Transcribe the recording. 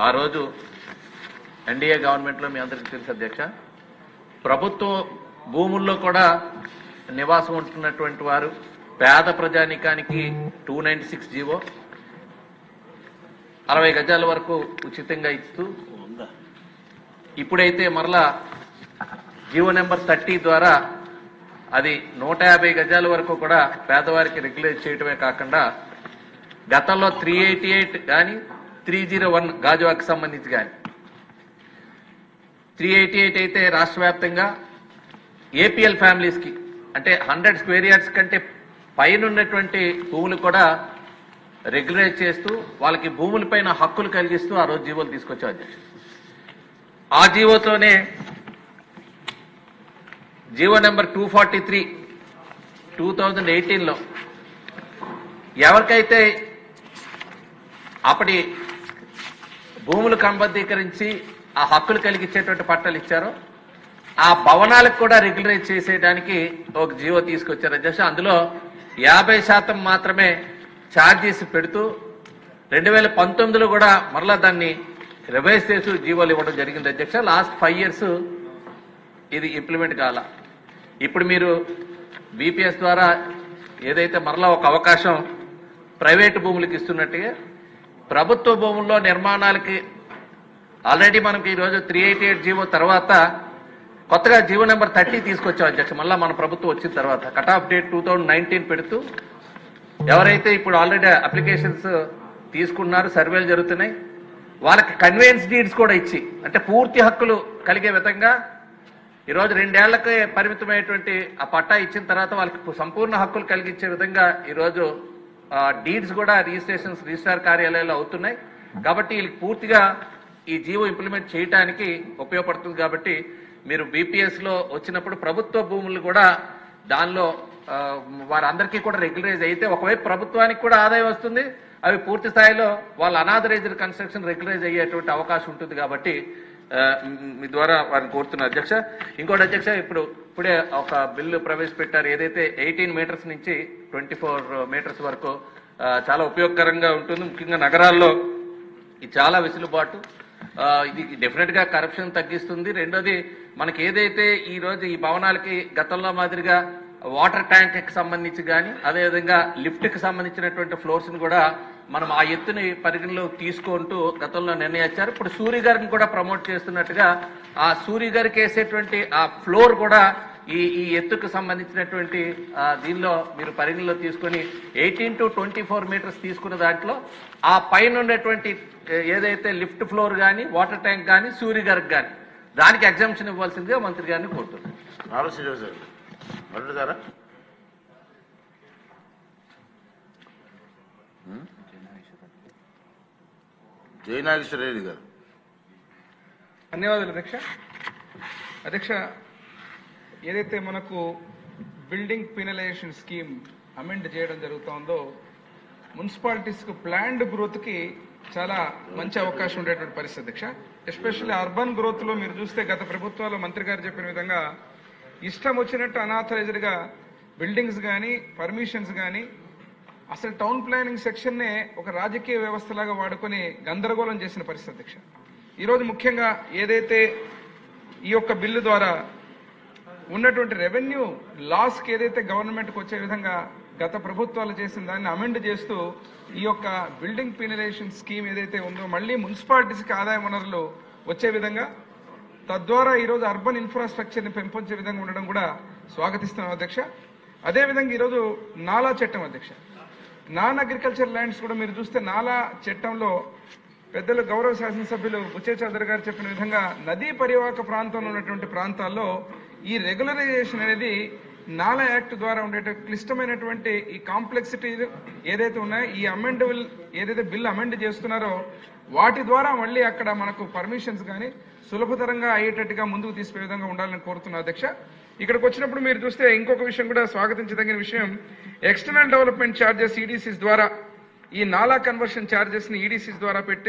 ఆ రోజు ఎన్డీఏ గవర్నమెంట్లో మీ అందరికీ తెలుసు అధ్యక్ష, ప్రభుత్వ భూముల్లో కూడా నివాసం ఉంటున్నటువంటి వారు పేద ప్రజానీకానికి 296 జీవో 60 గజాల వరకు ఉచితంగా ఇస్తూ, ఇప్పుడైతే మరలా జీవో నెంబర్ 30 ద్వారా అది 150 గజాల వరకు కూడా పేదవారికి రెగ్యులేట్ చేయడమే కాకుండా గతంలో 388 కానీ 301 గాజువాకి సంబంధించి కానీ 388 అయితే రాష్ట్ర వ్యాప్తంగా ఏపీఎల్ ఫ్యామిలీస్ కి అంటే 100 స్క్వేర్ యార్డ్స్ కంటే పైన ఉన్నటువంటి భూములు కూడా రెగ్యులేట్ చేస్తూ వాళ్ళకి భూములపైన హక్కులు కలిగిస్తూ ఆ రోజు జీవోలు తీసుకొచ్చారు అధ్యక్షుడు. ఆ జీవోతోనే జీవో నెంబర్ 243 2018లో ఎవరికైతే అప్పటి భూములు క్రమబద్ధీకరించి ఆ హక్కులు కలిగించేటువంటి పట్టాలు ఇచ్చారో ఆ భవనాలకు కూడా రెగ్యులరైజ్ చేసేయడానికి ఒక జీవో తీసుకొచ్చారు అధ్యక్ష. అందులో 50% మాత్రమే ఛార్జెస్ పెడుతూ 2019లో కూడా మరలా దాన్ని రివైజ్ చేసి జీవోలు ఇవ్వడం జరిగింది అధ్యక్ష. లాస్ట్ 5 years ఇది ఇంప్లిమెంట్ కాల. ఇప్పుడు మీరు బీపీఎస్ ద్వారా ఏదైతే మరలా ఒక అవకాశం ప్రైవేటు భూములకు ఇస్తున్నట్టుగా ప్రభుత్వ భూముల్లో నిర్మాణాలకి ఆల్రెడీ మనకి ఈరోజు 388 జీవో తర్వాత కొత్తగా జీవో నెంబర్ 30 తీసుకొచ్చాం అధ్యక్ష. మళ్ళా మన ప్రభుత్వం వచ్చిన తర్వాత కట్ ఆఫ్ డేట్ 2019 పెడుతూ ఎవరైతే ఇప్పుడు ఆల్రెడీ అప్లికేషన్స్ తీసుకున్నారు, సర్వేలు జరుగుతున్నాయి, వాళ్ళకి కన్వేయన్స్ డీడ్స్ కూడా ఇచ్చి అంటే పూర్తి హక్కులు కలిగే విధంగా ఈరోజు 2 ఏళ్లకే పరిమితమైనటువంటి ఆ పట్టా ఇచ్చిన తర్వాత వాళ్ళకి సంపూర్ణ హక్కులు కలిగించే విధంగా ఈరోజు డీడ్స్ కూడా రిజిస్ట్రార్ కార్యాలయాల్లో అవుతున్నాయి. కాబట్టి వీళ్ళకి పూర్తిగా ఈ జీవో ఇంప్లిమెంట్ చేయడానికి ఉపయోగపడుతుంది. కాబట్టి మీరు బీపీఎస్ లో వచ్చినప్పుడు ప్రభుత్వ భూములు కూడా దానిలో వారందరికీ కూడా రెగ్యులరైజ్ అయితే ఒకవైపు ప్రభుత్వానికి కూడా ఆదాయం వస్తుంది, అవి పూర్తి స్థాయిలో వాళ్ళ అనాథరైజ్డ్ కన్స్ట్రక్షన్ రెగ్యులరైజ్ అయ్యేటువంటి అవకాశం ఉంటుంది. కాబట్టి మీ ద్వారా వారిని కోరుతున్నారు అధ్యక్ష. ఇంకోటి అధ్యక్ష, ఇప్పుడే ఒక బిల్లు ప్రవేశపెట్టారు ఏదైతే 18 మీటర్స్ నుంచి 24 మీటర్స్ వరకు చాలా ఉపయోగకరంగా ఉంటుంది. ముఖ్యంగా నగరాల్లో ఇది చాలా వెసులుబాటు. ఇది డెఫినెట్ గా కరప్షన్ తగ్గిస్తుంది. రెండోది మనకి ఏదైతే ఈ రోజు ఈ భవనాలకి గతంలో మాదిరిగా వాటర్ ట్యాంక్ కి సంబంధించి కానీ అదేవిధంగా లిఫ్ట్ కి సంబంధించినటువంటి ఫ్లోర్స్ ని కూడా మనం ఆ ఎత్తుని పరిగణలో తీసుకుంటూ గతంలో నిర్ణయించారు. ఇప్పుడు సూర్య గారిని కూడా ప్రమోట్ చేస్తున్నట్టుగా ఆ సూర్య గారికి వేసేటువంటి ఆ ఫ్లోర్ కూడా ఈ ఎత్తుకు సంబంధించినటువంటి దీనిలో మీరు పరిగణలో తీసుకొని 18 to 24 మీటర్స్ తీసుకున్న దాంట్లో ఆ పైన ఉన్నటువంటి ఏదైతే లిఫ్ట్ ఫ్లోర్ కానీ వాటర్ ట్యాంక్ కానీ సూర్య గారికి కానీ దానికి ఎగ్జామ్షన్ ఇవ్వాల్సిందిగా మంత్రి గారిని కోరుతున్నాను. జయనాగేశ్వర రెడ్డి గారు. ధన్యవాదాలు అధ్యక్ష. ఏదైతే మనకు బిల్డింగ్ పీనలైజేషన్ స్కీమ్ అమెండ్ చేయడం జరుగుతుందో మున్సిపాలిటీస్ కు ప్లాన్డ్ గ్రోత్ కి చాలా మంచి అవకాశం ఉండేటువంటి పరిస్థితి అధ్యక్ష. ఎస్పెషల్లీ అర్బన్ గ్రోత్ లో మీరు చూస్తే గత ప్రభుత్వాల్లో మంత్రి గారు చెప్పిన విధంగా ఇష్టం వచ్చినట్టు అనాథరైజ్డ్ గా బిల్డింగ్స్ కానీ పర్మిషన్స్ కానీ అసలు టౌన్ ప్లానింగ్ సెక్షన్ నే ఒక రాజకీయ వ్యవస్థలాగా వాడుకొని గందరగోళం చేసిన పరిస్థితి అధ్యక్ష. ఈరోజు ముఖ్యంగా ఏదైతే ఈ యొక్క బిల్లు ద్వారా ఉన్నటువంటి రెవెన్యూ లాస్ కి ఏదైతే గవర్నమెంట్ కు వచ్చే విధంగా గత ప్రభుత్వాలు చేసిన దాన్ని అమెండ్ చేస్తూ ఈ యొక్క బిల్డింగ్ పీనలైజేషన్ స్కీమ్ ఏదైతే ఉందో మళ్లీ మున్సిపాలిటీస్ కి ఆదాయ వనరులు వచ్చే విధంగా తద్వారా ఈరోజు అర్బన్ ఇన్ఫ్రాస్ట్రక్చర్ ని పెంపొంచే విధంగా ఉండడం కూడా స్వాగతిస్తున్నాం అధ్యక్ష. అదేవిధంగా ఈరోజు నాలా చట్టం అధ్యక్ష, నాన్ అగ్రికల్చర్ ల్యాండ్స్ కూడా మీరు చూస్తే నాలా చట్టంలో పెద్దలు గౌరవ శాసనసభ్యులు బుచ్చే చౌదరి గారు చెప్పిన విధంగా నదీ పరివాహక ప్రాంతంలో ఉన్నటువంటి ప్రాంతాల్లో ఈ రెగ్యులరైజేషన్ అనేది నాలా యాక్ట్ ద్వారా ఉండే క్లిష్టమైనటువంటి ఈ కాంప్లెక్సిటీ ఏదైతే ఉన్నాయో ఈ అమెండబుల్ ఏదైతే బిల్ అమెండ్ చేస్తున్నారో వాటి ద్వారా మళ్ళీ అక్కడ మనకు పర్మిషన్స్ కానీ సులభతరంగా అయ్యేటట్టుగా ముందుకు తీసుకునే విధంగా ఉండాలని కోరుతున్నా అధ్యక్ష. ఇక్కడికి వచ్చినప్పుడు మీరు చూస్తే ఇంకొక విషయం కూడా స్వాగతించదగిన విషయం, ఎక్స్టర్నల్ డెవలప్మెంట్ ఛార్జెస్ ఈడీసీస్ ద్వారా ఈ నాలా కన్వర్షన్ ఛార్జెస్ ని ఈడీసీస్ ద్వారా పెట్టి